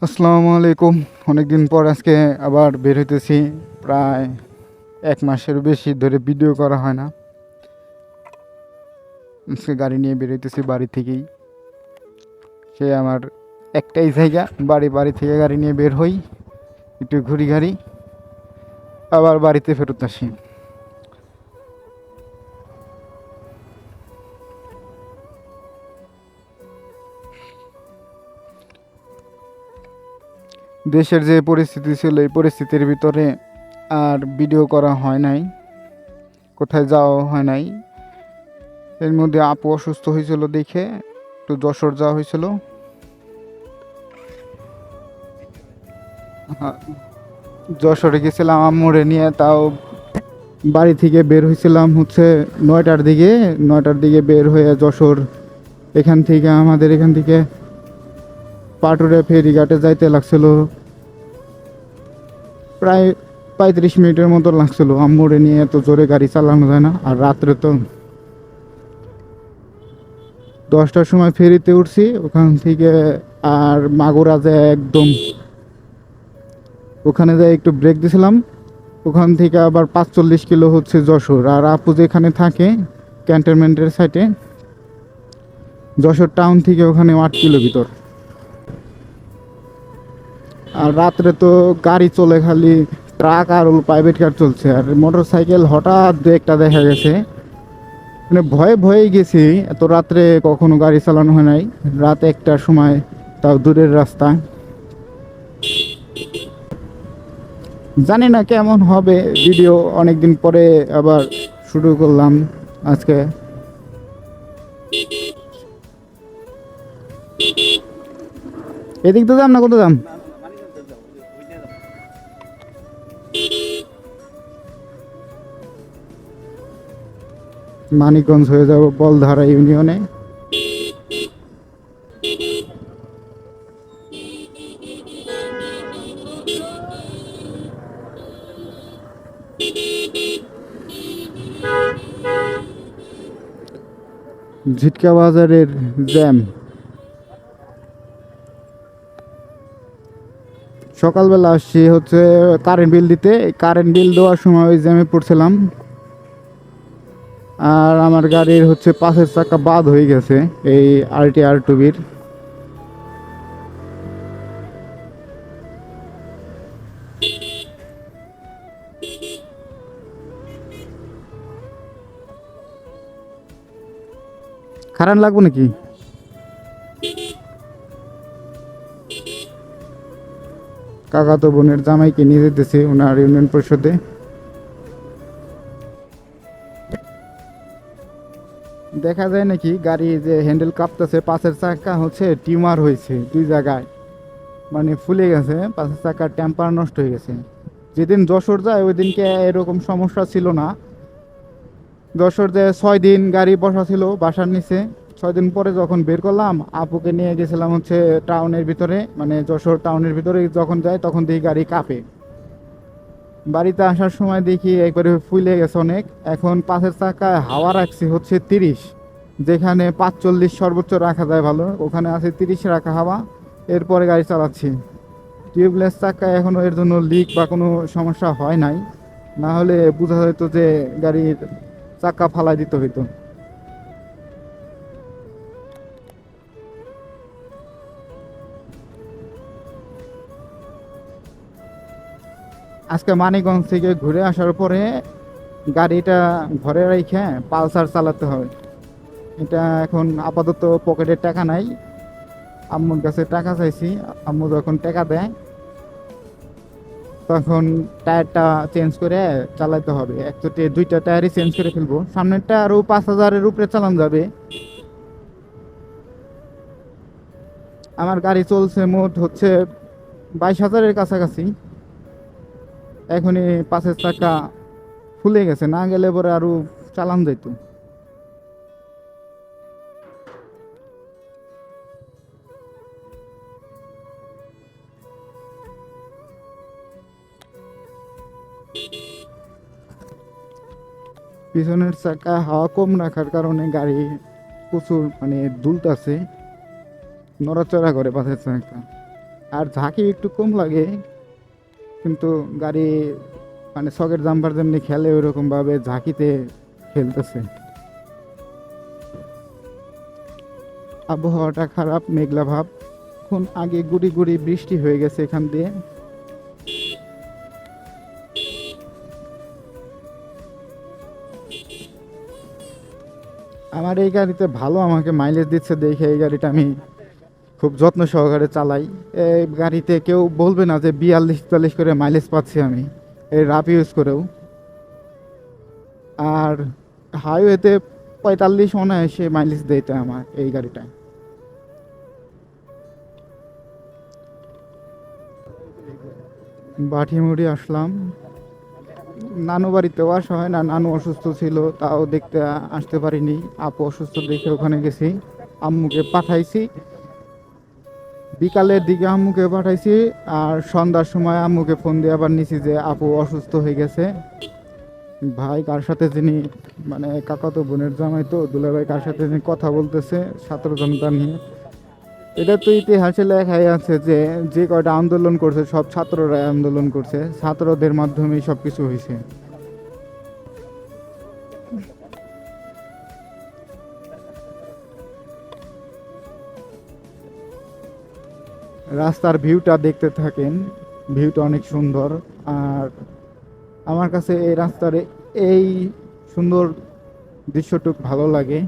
আসসালামু আলাইকুম। অনেকদিন পর আজকে আবার বের হইতেছি। প্রায় 1 মাসের বেশি ধরে ভিডিও করা হয় না। আজকে গাড়ি নিয়ে বের হইতেছি বাড়ি থেকেই। সে আমার একটাই জায়গা, বাড়ি থেকে গাড়ি নিয়ে বের হই, একটু ঘুরি ঘাড়ি, আবার বাড়িতে ফেরত আসি। দেশের যে পরিস্থিতি ছিল এই পরিস্থিতির ভিতরে আর ভিডিও করা হয় নাই, কোথায় যাওয়া হয় নাই। এর মধ্যে আপু অসুস্থ হয়েছিল দেখে একটু যশোর যাওয়া হয়েছিল। যশোরে গেছিলাম আম্মুরে নিয়ে, তাও বাড়ি থেকে বের হয়েছিলাম হচ্ছে 9টার দিকে বের হয়ে যশোর, আমাদের এখান থেকে পাটুরে ফেরিঘাটে যাইতে লাগছিল প্রায় 35 মিনিটের মতো লাগছিল। আম্মুরে নিয়ে এত জোরে গাড়ি চালানো যায় না, আর রাত্রে তো 10টার সময় ফেরিতে উঠছি ওখান থেকে। আর মাগুরা যায় একদম, ওখানে যাই একটু ব্রেক দিছিলাম। ওখান থেকে আবার 45 কিলো হচ্ছে যশোর। আর আপু যেখানে থাকে ক্যান্টনমেন্টের সাইডে, যশোর টাউন থেকে ওখানে 8 কিলো ভিতর। আর রাত্রে তো গাড়ি চলে খালি ট্রাক আর প্রাইভেট কার চলছে, আর মোটর সাইকেল হঠাৎ দু একটা দেখা গেছে। মানে ভয়ে ভয়ে গেছি, এত রাত্রে কখনো গাড়ি চালানো হয় নাই। রাত 1টার সময়, তাও দূরের রাস্তা। জানি না কেমন হবে ভিডিও, অনেকদিন পরে আবার শুরু করলাম আজকে। এদিক তো যাম না, কত দাম? মানিকগঞ্জ হয়ে যাব বলধারা ইউনিয়নে। ঝিটকা বাজারের জ্যাম। সকালবেলা আসছি হচ্ছে কারেন্ট বিল দিতে, কারেন্ট বিল দেওয়ার সময় ওই জ্যামে পড়ছিলাম। আর আমার গাড়ির হচ্ছে পাশের চাকা বাদ হয়ে গেছে, এই RT-R2B-র। খারাপ লাগবো নাকি? কাকা তো বোনের জামাইকে নিয়ে যেতেছে ওনার ইউনিয়ন পরিষদে। দেখা যায় নাকি গাড়ি যে হ্যান্ডেল কাঁপতেছে, পাশের চাকা হচ্ছে টিউমার হয়েছে 2 জায়গায়, মানে ফুলে গেছে পাশের চাকার টেম্পার নষ্ট হয়ে গেছে। যেদিন যশোর যায় ওই দিনকে এরকম সমস্যা ছিল না। যশোর যে 6 দিন গাড়ি বসা ছিল বাসার নিচে, 6 দিন পরে যখন বের করলাম আপুকে নিয়ে গেছিলাম হচ্ছে টাউনের ভিতরে, মানে যশোর টাউনের ভিতরে যখন যাই তখন দেখি গাড়ি কাঁপে। বাড়িতে আসার সময় দেখি একবারে ফুলে গেছে অনেক। এখন পাশের চাকায় হাওয়া রাখছি হচ্ছে 30, যেখানে 45 সর্বোচ্চ রাখা যায় ভালো, ওখানে আছে 30 রাখা হাওয়া। এরপরে গাড়ি চালাচ্ছি। টিউবলেস চাকায় এখনও এর জন্য লিক বা কোনো সমস্যা হয় নাই, না হলে বোঝা যেত যে গাড়ির চাকা ফালাই দিতে হইতো। আজকে মানিকগঞ্জ থেকে ঘুরে আসার পরে গাড়িটা ঘরে রেখে পালসার চালাতে হবে। এটা এখন আপাতত পকেটে টাকা নাই, আম্মুর কাছে টাকা চাইছি। আম্মু যখন টাকা দেয় তখন টায়ারটা চেঞ্জ করে চালাতে হবে। একচোটে 2টা টায়ারই চেঞ্জ করে ফেলবো, সামনেরটা আরও 5,000-এর উপরে চালানো যাবে। আমার গাড়ি চলছে মোট হচ্ছে 22,000-এর কাছাকাছি। এখনই পাশের চাকা ফুলে গেছে, না গেলে পরে আরো চালান যাইতো। পিছনের চাকা হাওয়া কম রাখার কারণে গাড়ি প্রচুর মানে দুলতাছে, নড়াচড়া করে পাশের চাকা। আর ঝাঁকি একটু কম লাগে, কিন্তু গাড়ি মানে সকেট জাম্পার যেমনি খেলে ওইরকম ভাবে ঝাঁকিতে খেলতেছে। আবহাওয়াটা খারাপ, মেঘলা ভাব। এখন আগে গুড়ি গুড়ি বৃষ্টি হয়ে গেছে এখান দিয়ে। আমার এই গাড়িতে ভালো আমাকে মাইলেজ দিচ্ছে দেখে এই গাড়িটা আমি খুব যত্ন সহকারে চালাই। এই গাড়িতে কেউ বলবে না যে 42-43 করে মাইলেজ পাচ্ছি আমি এই রাফ ইউজ করেও। আর হাইওয়েতে 45 অনায়াসে মাইলেজ দেয় তো আমার এই গাড়িটা। বাঠিমুড়ি আসলাম, নানু বাড়িতেও আসা হয় না, নানু অসুস্থ ছিল তাও দেখতে আসতে পারিনি। আপু অসুস্থ দেখে ওখানে গেছি, আম্মুকে পাঠাইছি বিকালের দিকে, আম্মুকে পাঠাইছি। আর সন্ধ্যার সময় আম্মুকে ফোন দিয়ে আবার নিছি যে আপু অসুস্থ হয়ে গেছে। ভাই কার সাথে যিনি মানে কাকাতো বোনের জামাই তো দুলাভাই কার সাথে যিনি কথা বলতেছে ছাত্র জনতা নিয়ে। এটা তো ইতিহাসে লেখাই আছে যে যে কয়টা আন্দোলন করছে সব ছাত্ররা আন্দোলন করছে, ছাত্রদের মাধ্যমেই সব কিছু হয়েছে। রাস্তার ভিউটা দেখতে থাকেন, ভিউটা অনেক সুন্দর। আর আমার কাছে এই রাস্তার এই সুন্দর দৃশ্যটুক ভালো লাগে।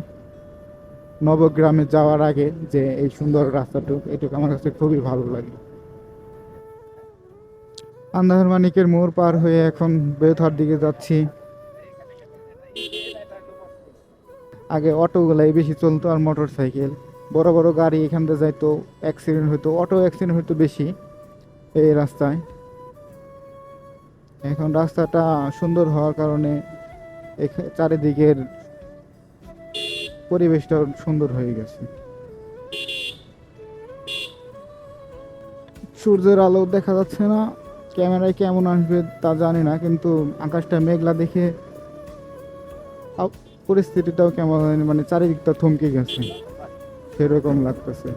নবগ্রামে যাওয়ার আগে যে এই সুন্দর রাস্তাটুক, এটুক আমার কাছে খুবই ভালো লাগে। আন্দার মানিকের মোড় পার হয়ে এখন বেউথার দিকে যাচ্ছি। আগে অটোগুলাই বেশি চলতো আর মোটর সাইকেল, বড় বড় গাড়ি এখান থেকে যাইতো, অ্যাক্সিডেন্ট হইতো, অটো অ্যাক্সিডেন্ট হইতো বেশি এই রাস্তায়। এখন রাস্তাটা সুন্দর হওয়ার কারণে চারিদিকের পরিবেশটা সুন্দর হয়ে গেছে। সূর্যের আলো দেখা যাচ্ছে না, ক্যামেরায় কেমন আসবে তা জানি না, কিন্তু আকাশটা মেঘলা দেখে পরিস্থিতিটাও কেমন মানে চারিদিকটা থমকে গেছে সেরকম লাগতেছে।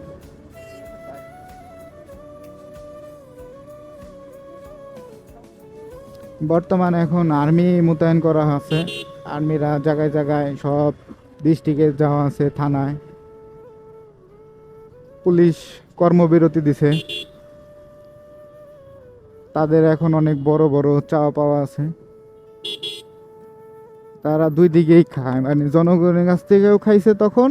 বর্তমানে এখন আর্মি মোতায়েন করা আছে, আর্মিরা জায়গায় জায়গায় সব ডিস্ট্রিক্টে যাওয়া আছে, থানায় পুলিশ কর্মবিরতি দিছে। তাদের এখন অনেক বড় বড় চাওয়া পাওয়া আছে, তারা দুই দিকেই খায়, মানে জনগণের কাছ থেকেও খাইছে তখন,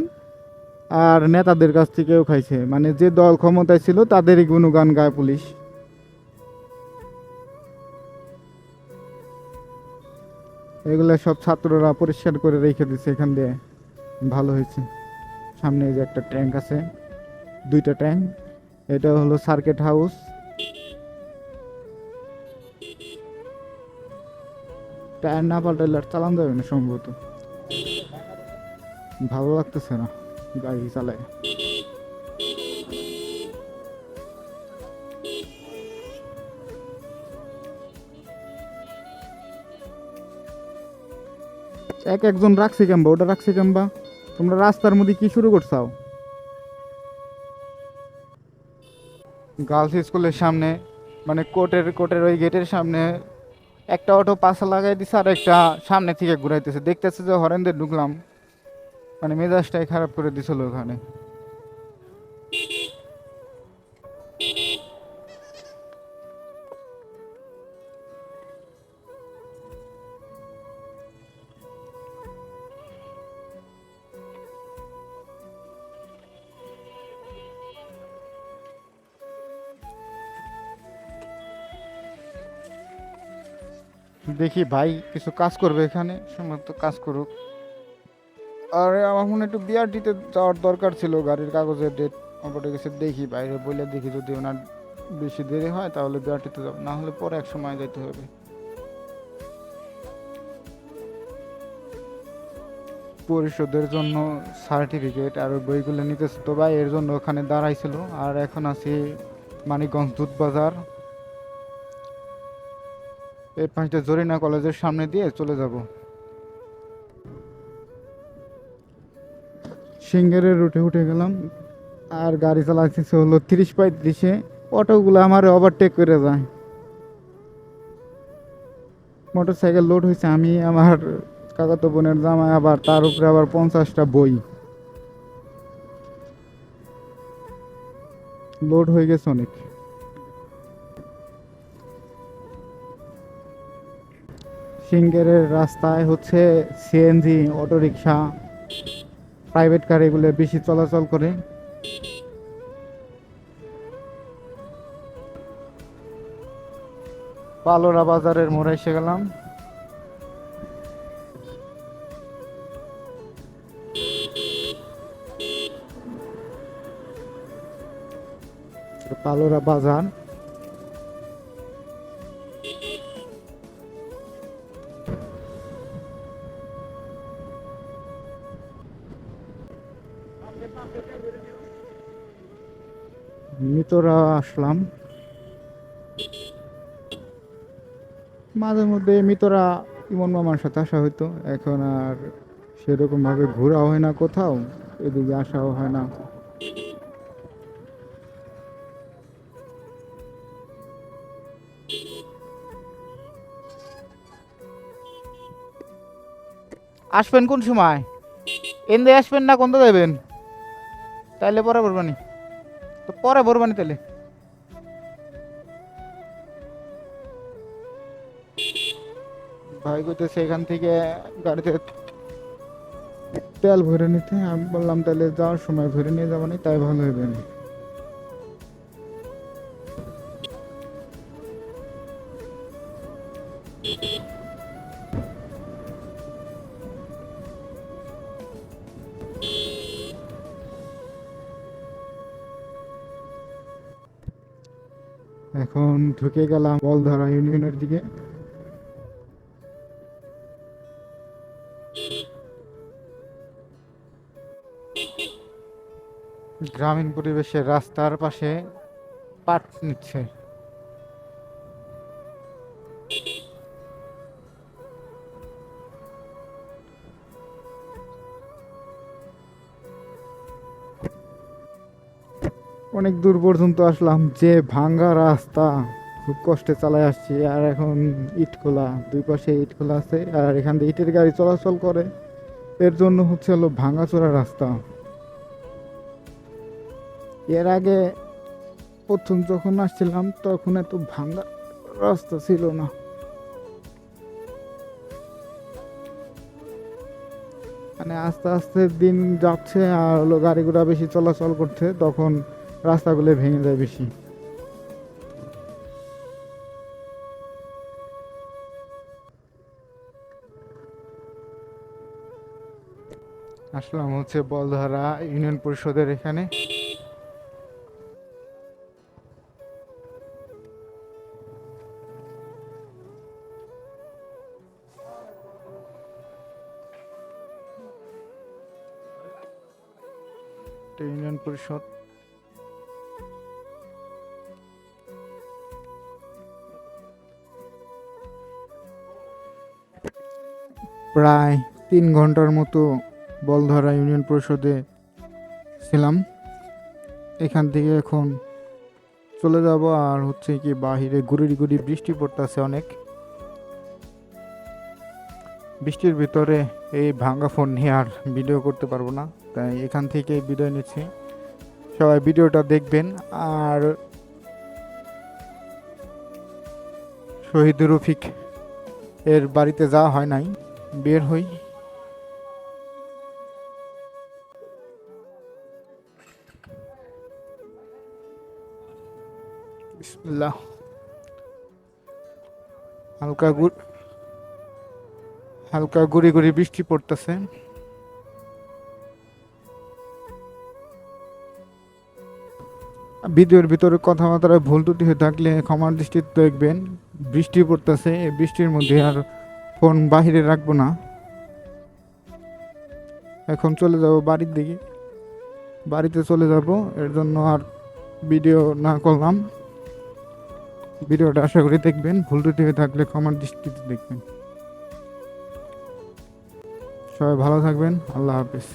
আর নেতাদের কাছ থেকেও খাইছে। মানে যে দল ক্ষমতায় ছিল তাদেরই গুণগান গায় পুলিশ। এগুলো সব ছাত্ররা পরিষ্কার করে রেখে দিচ্ছে এখান দিয়ে, ভালো হয়েছে। সামনে এই যে একটা ট্যাঙ্ক আছে, দুইটা ট্যাঙ্ক, এটা হলো সার্কিট হাউস। টায়ার না পাল্টাইলে আর চালান যাবে না সম্ভবত, ভালো লাগতেছে না গাড়ি চালায়। একজন রাখছে কেমবা, ওটা রাখছে কেমবা। তোমরা রাস্তার মধ্যে কি শুরু করছাও? গার্লস স্কুলের সামনে মানে কোর্টের ওই গেটের সামনে একটা অটো পাশে লাগাই দিছে, আর একটা সামনে থেকে ঘুরাইতেছে, দেখতেছে যে হরেন দিয়ে ঢুকলাম, মানে মেজাজটাই খারাপ করে দিছিল ওখানে। দেখি ভাই কিছু কাজ করবে এখানে, সম্ভবত কাজ করুক। আর আমার মনে হয় একটু বিআরটিতে যাওয়ার দরকার ছিল, গাড়ির কাগজের ডেট অপরে গেছে। দেখি বাইরে বলে দেখি, যদি ওনার বেশি দেরি হয় তাহলে বিআরটিতে যাবো, না হলে পরে এক সময় যেতে হবে। পরিশোধের জন্য সার্টিফিকেট আর ওই বইগুলো নিতেছে তো ভাই, এর জন্য ওখানে দাঁড়াইছিল। আর এখন আছি মানিকগঞ্জ দুধ বাজার, এই 5টা জরিনা কলেজের সামনে দিয়ে চলে যাব। সিঙ্গারের রুটে উঠে গেলাম, আর গাড়ি চালাচ্ছি হলো 30-35-এ। অটোগুলো আমার ওভারটেক করে যায়। মোটরসাইকেল লোড হয়েছে, আমি আমার কাকাতো বোনের জামাই, আবার তার উপরে আবার 50টা বই লোড হয়ে গেছে অনেক। সিঙ্গারের রাস্তায় হচ্ছে সিএনজি, অটোরিকশা, প্রাইভেট কার এগুলো বেশি চলাচল করে। পালোরা বাজারের মোড়ে এসে গেলাম। পালোরা বাজার। মিতরা আসলাম। মাঝে মধ্যে মিতরা ইমন মামার সাথে আসা হইতো, এখন আর সেরকম ভাবে ঘোরা হয় না কোথাও, এদিকে আসাও হয় না। আসবেন কোন সময়? এনদে আসবেন না কোনটা দেবেন? তাইলে পরে ভরবানি, তো পরে ভরবানি তাইলে। ভাই কইতেছে এখান থেকে গাড়িতে তেল ভরে নিতে, আমি বললাম তাহলে যাওয়ার সময় ভরে নিয়ে যাবো না, তাই ভালো হবে না। এখন ঢুকে গেলাম বলধারা ইউনিয়নের দিকে। গ্রামীণ পরিবেশের রাস্তার পাশে পাট নিচ্ছে। অনেক দূর পর্যন্ত আসলাম, যে ভাঙ্গা রাস্তা, খুব কষ্টে চালায় আসছি। আর এখন ইট খোলা, দুই পাশে ইট খোলা আছে, আর এখান দিয়ে ইটের গাড়ি চলাচল করে, এর জন্য হচ্ছে হলো ভাঙাচোরা রাস্তা। এর আগে প্রথম যখন আসছিলাম তখন এত ভাঙ্গা রাস্তা ছিল না। মানে আস্তে আস্তে দিন যাচ্ছে আর হলো গাড়ি ঘোড়া বেশি চলাচল করছে, তখন রাস্তাগুলো ভেঙে যায় বেশি। আসলাম হচ্ছে বলধারা ইউনিয়ন পরিষদের এখানে। ইউনিয়ন পরিষদ। প্রায় 3 ঘন্টার মতো বলধারা ইউনিয়ন পরিষদে ছিলাম। এখান থেকে এখন চলে যাব, আর হচ্ছে কি বাহিরে গুড়ি গুড়ি বৃষ্টি পড়তেছে অনেক। বৃষ্টির ভিতরে এই ভাঙ্গা ফোন নিয়ে আর ভিডিও করতে পারবো না, তাই এখান থেকে বিদায় নিচ্ছি। সবাই ভিডিওটা দেখবেন। আর শহীদ রফিক এর বাড়িতে যাওয়া হয় নাই, বের হই। বিসমিল্লাহ। হালকা গুড়ি গুড়ি বৃষ্টি পড়তেছে। ভিডিওর ভিতরে কথাবার্তা ভুল ত্রুটি হয়ে থাকলে ক্ষমার দৃষ্টিতে দেখবেন। বৃষ্টি পড়তেছে, এই বৃষ্টির মধ্যে আর ফোন বাহিরে রাখবো না। এখন চলে যাব বাড়ির দিকে, বাড়িতে চলে যাব, এর জন্য আর ভিডিও না করলাম। ভিডিওটা আশা করি দেখবেন, ভুল ত্রুটি হয়ে থাকলে ক্ষমার দৃষ্টিতে দেখবেন। সবাই ভালো থাকবেন, আল্লাহ হাফেজ।